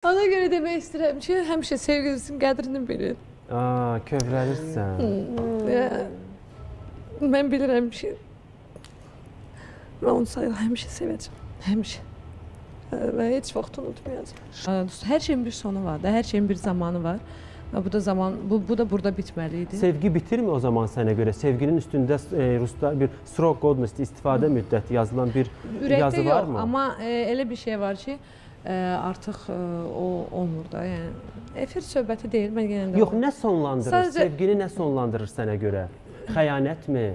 Ona görə demək istəyirəm ki, həmişə sevgilinizin qədrini bilin. Kövrəlirsən. Mən bilirəm ki, mən onu sayılı həmişə sevəcəm. Həmişə. Və heç vaxt unutmayacam. Hər şeyin bir sonu var da, hər şeyin bir zamanı var. Bu da zaman, bu da burada bitməli idi. Sevgi bitirmi o zaman sənə görə? Sevginin üstündə Rusda bir srok godnosti, istifadə müddəti yazılan bir yazı var mı? Amma elə bir şey var ki, artıq o olmur da. Yəni efir söhbəti deyil, mən yenə də. Yox, nə sonlandırır? Sevgini nə sonlandırır sənə görə? Xəyanətmi?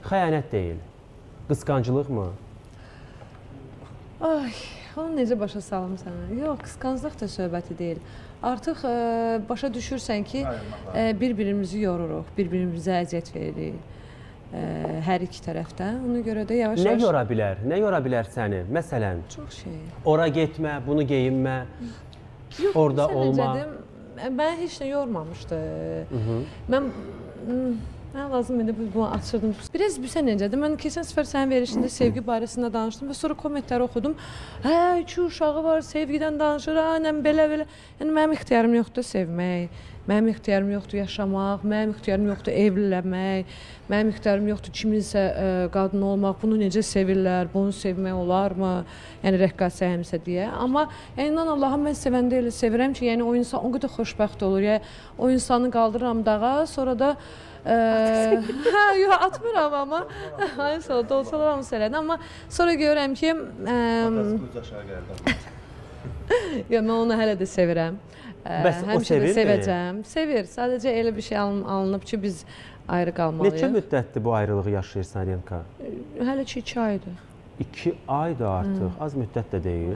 Xəyanət deyil. Qısqancılıqmı? Ay, onu necə başa salım sənə? Yox, qısqanclıq da söhbəti deyil. Artıq başa düşürsən ki, bir-birimizi yoruruq, bir-birimizə əziyyət veririk hər iki tərəfdən. Ona görə də yavaş-yavaş... Nə yora bilər? Nə yora bilər səni? Məsələn, çox şey. Ora getmə, bunu geyinmə, orada olma. Mən heç nə yormamışdı. Mən lazım idi bunu açırdım. Biraz bilsən necədir? Mən keçən səfər sənin verişində sevgi barəsində danışdım və sonra kommentləri oxudum. Hə, 2 uşağı var, sevgidən danışır, belə-belə. Yəni, mənim ixtiyarım yoxdur sevmək, mənim ixtiyarım yoxdur yaşamaq, mənim ixtiyarım yoxdur evlənmək, mənim ixtiyarım yoxdur kiminsə qadın olmaq, bunu necə sevirlər, bunu sevmək olarmı? Yəni, rəqqasə həmsə deyə. Amma, inan Allaha, mən sevəndə elə sevirəm ki, yəni, o insan o qədər xoşbəxt olur. Yəni, o insanı qaldırıram dağa, sonra da hə, yox, atmıram amma hansısa olsalar hamısı elədi, amma sonra görürəm ki mən onu hələ də sevirəm. Bəs o sevirmi? Sevəcəm. Sevir. Sadəcə elə bir şey alınıb ki, biz ayrı qalmalıyıq. Neçə müddətdir bu ayrılığı yaşayırsan, Renka? Hələ ki 2 aydır. 2 aydır artıq, az müddət də deyil.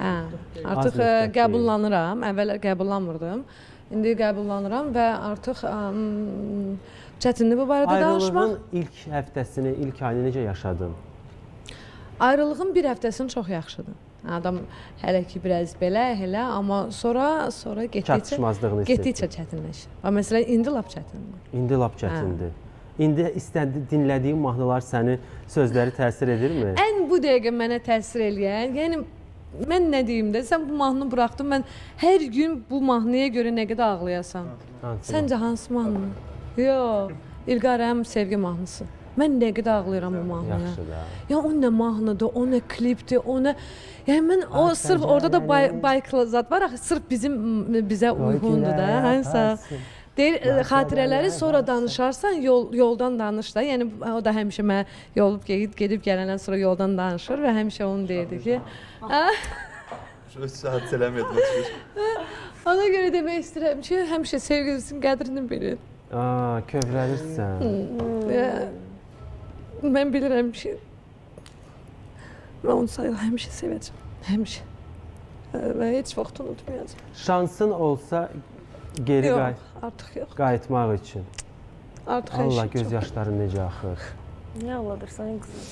Artıq qəbullanıram, əvvəl qəbullanmırdım. İndi qəbullanıram və artıq çətindir bu barədə danışmaq. Ayrılığın ilk həftəsini, ilk ayını necə yaşadın? Ayrılığın bir həftəsini çox yaxşıdır. Adam hələ ki biraz belə, amma sonra getdikcə çətinləşir. Məsələn, indi lap çətindir. İndi lap çətindir. İndi dinlədiyin mahnılar səni sözləri təsir edirmi? Ən bu dəqiqə mənə təsir eləyən, yəni mən nə deyim də, sən bu mahnını buraxdın, mən hər gün bu mahnıya görə nə qədər ağlayasan. Səncə hansı mahnı? Yox, İlqarəm sevgi mahnısı. Mən nə qədər ağlayıram bu mahnıya. Yaxşı da. Ya o nə mahnıdır, o nə klipdir, o nə... Yəni mən o sırf orada da bayklı zat var, sırf bizə uyğundur da, hənsə. Deyir, xatirələri sonra danışarsan, yoldan danış da. Yəni o da həmişə mən gedib gələndən sonra yoldan danışır və həmişə onu deyirdi ki... Öz hadisələmi etmək istəyir. Ona görə demək istəyirəm ki, həmişə sevgilinizin qədrini bilin. Kövrəlirsən. Mən bilirəm ki, mən onu sayılı həmişə sevəcəm. Həmişə. Və heç vaxt unutmayacam. Şansın olsa geri qayıtmaq üçün. Allah, göz yaşların necə axır. Nə ağladırsan qızım?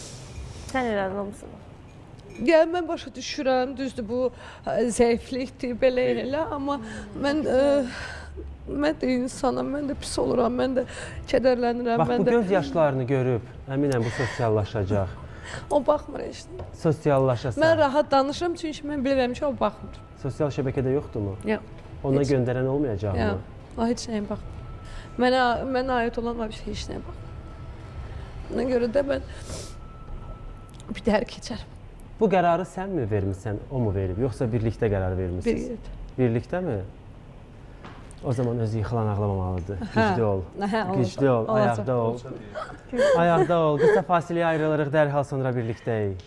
Sən elədin olmuşsun. Yəni, mən başa düşürəm, düzdür, bu zəiflikdir, belə elə, amma mən də insanam, mən də pis oluram, mən də kədərlənirəm. Bax, bu göz yaşlarını görüb, əminəm bu sosiallaşacaq. O baxmır işte. Sosiallaşasan. Mən rahat danışıram, çünki mən bilirəm ki, o baxmır. Sosial şəbəkədə yoxdurmu? Yox. Ona göndərən olmayacaq mı? Yox, o heç nəyə baxmır. Mənə aid olan heç nəyə baxmır. Ona görə də mən bir dər keçərəm. Bu qərarı sən mi vermişsən, o mu verib, yoxsa birlikdə qərar vermişsiniz? Birlikdə mi? O zaman özü yıxılan ağlamamalıdır. Güclü ol. Güclü ol, ayaqda ol. Ayaqda ol. Qısa fasiləyə ayrılırıq, dərhal sonra birlikdəyik.